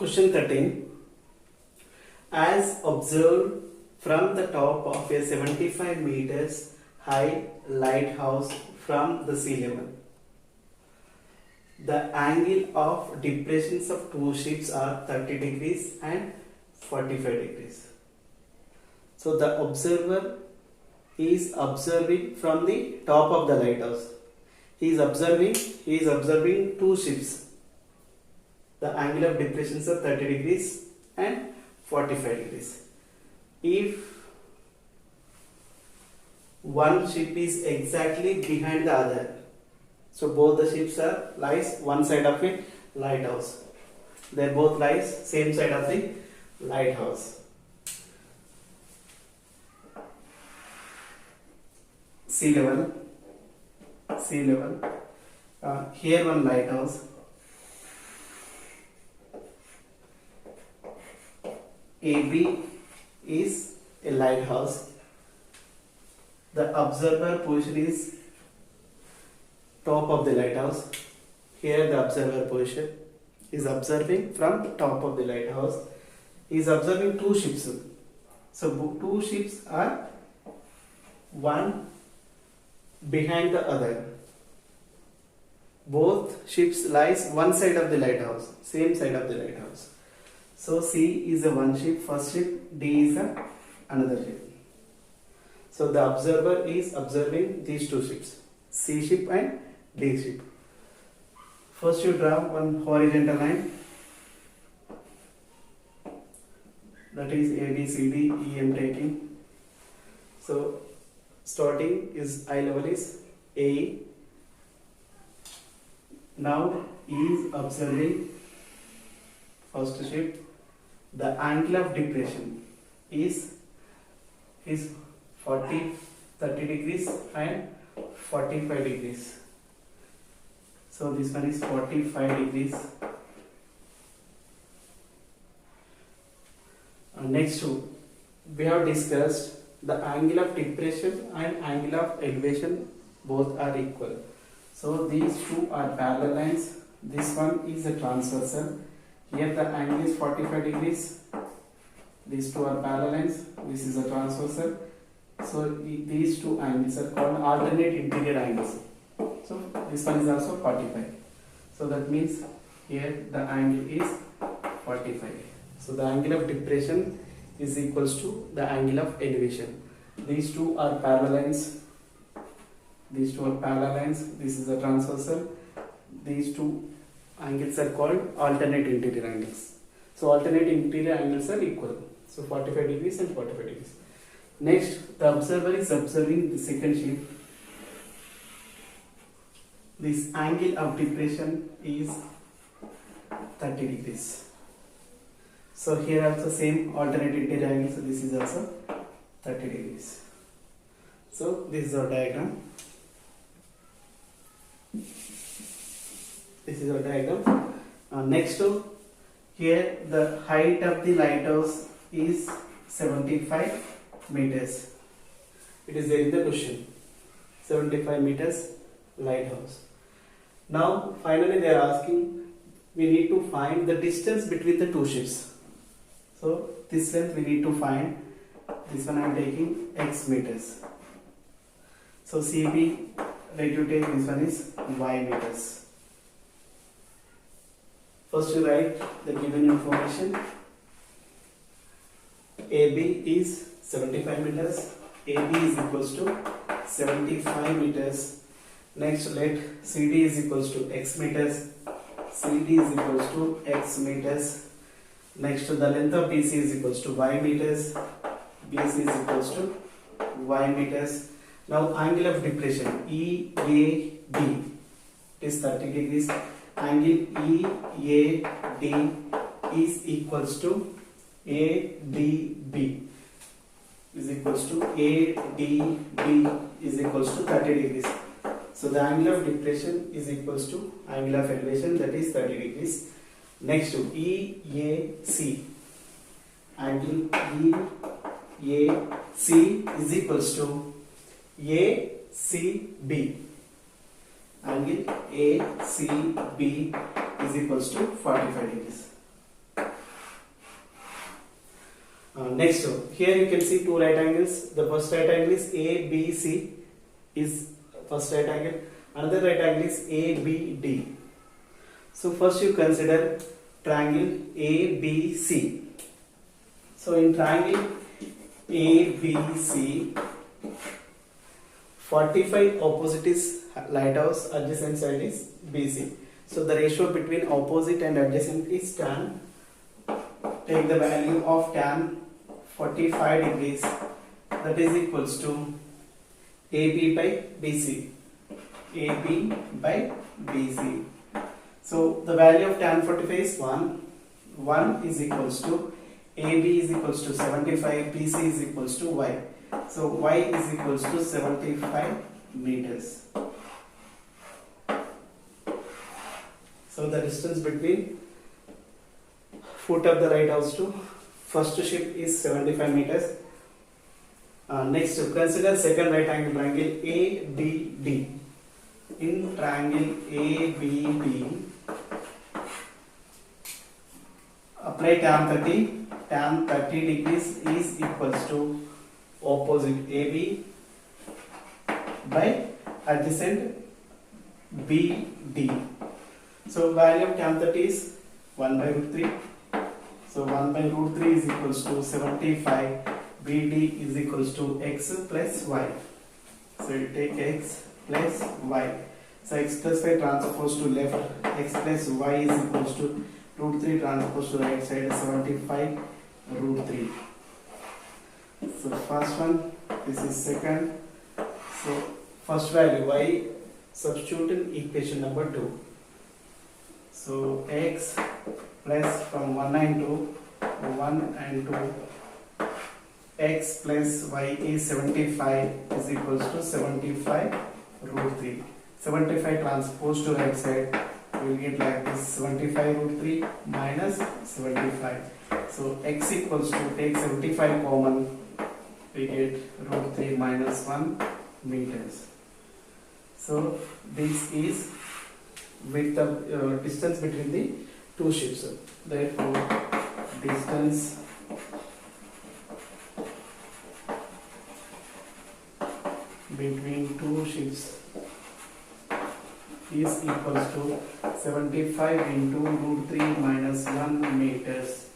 Question 13. As observed from the top of a 75 meters high lighthouse from the sea level, the angle of depressions of two ships are 30 degrees and 45 degrees. So the observer is observing from the top of the lighthouse. He is observing two ships. The angle of depressions are 30 degrees and 45 degrees. If one ship is exactly behind the other, so both the ships are lies one side of a lighthouse. They both lies same side of the lighthouse. Sea level. Here one lighthouse. AB is a lighthouse. The observer position is top of the lighthouse. Here the observer position is observing from top of the lighthouse. He is observing two ships. So two ships are one behind the other. Both ships lies one side of the lighthouse, same side of the lighthouse. So C is the one ship, first ship, D is the another ship. So the observer is observing these two ships, C ship and D ship. First you draw one horizontal line, that is A, B, C, D, E am taking. So starting is eye level is A. Now E is observing first ship. The angle of depression is 30 degrees and 45 degrees. So this one is 45 degrees. Next we have discussed the angle of depression and angle of elevation both are equal. So these two are parallel lines. This one is a transversal. Here the angle is 45 degrees. These two are parallel lines. This is a transversal. So these two angles are called alternate interior angles. So this one is also 45. So that means here the angle is 45. So the angle of depression is equals to the angle of elevation. These two are parallel lines. These two are parallel lines. This is a transversal. These two angles are called alternate interior angles. So alternate interior angles are equal. So 45 degrees and 45 degrees. Next, the observer is observing the second ship. This angle of depression is 30 degrees. So here also same alternate interior angle. So this is also 30 degrees. So this is our diagram. This is our diagram. Next, here the height of the lighthouse is 75 meters. It is there in the question. 75 meters lighthouse. Now finally they are asking, we need to find the distance between the two ships. So this length we need to find. This one I am taking x meters. So CB, ready to take this one is y meters. First you write the given information. AB is 75 meters. AB is equals to 75 meters. Next let CD is equals to x meters. CD is equals to x meters. Next the length of BC is equals to y meters. BC is equals to y meters. Now angle of depression EAD is 30 degrees. Angle EAD is equals to ADB is equals to ADB is equals to 30 degrees. So the angle of depression is equals to angle of elevation, that is 30 degrees. Next to EAC, angle EAC is equals to ACB. Angle ACB is equals to 45 degrees. Next, here you can see two right angles. The first right angle is ABC, is first right angle. Another right angle is ABD. So first you consider triangle ABC. So in triangle ABC, 45 opposite is lighthouse, adjacent side is BC. So the ratio between opposite and adjacent is tan. Take the value of tan 45 degrees, that is equals to AB by BC. AB by BC. So the value of tan 45 is 1. 1 is equals to AB is equals to 75, BC is equals to Y. So Y is equals to 75 meters. So the distance between foot of the right house to first ship is 75 meters. Next, consider second right angle triangle ABD. In triangle ABD, apply tan 30. Tan 30 degrees is equals to opposite AB by adjacent BD. So value of tan 30 is 1 by root 3. So 1 by root 3 is equals to 75. BD is equals to x plus y. So you take x plus y. So x plus y transpose to left. X plus y is equals to root 3 transpose to right side, 75 root 3. So first one, this is second. So first value y, substitute in equation number 2. So x plus from 1 and 2, 1 and 2, x plus y is 75 is equals to 75 root 3. 75 transpose to right side, we will get like this, 75 root 3 minus 75. So x equals to, take 75 common, we get root 3 minus 1 meters. So this is with the distance between the two ships. Therefore, distance between two ships is equals to 75 into root 3 minus 1 meters.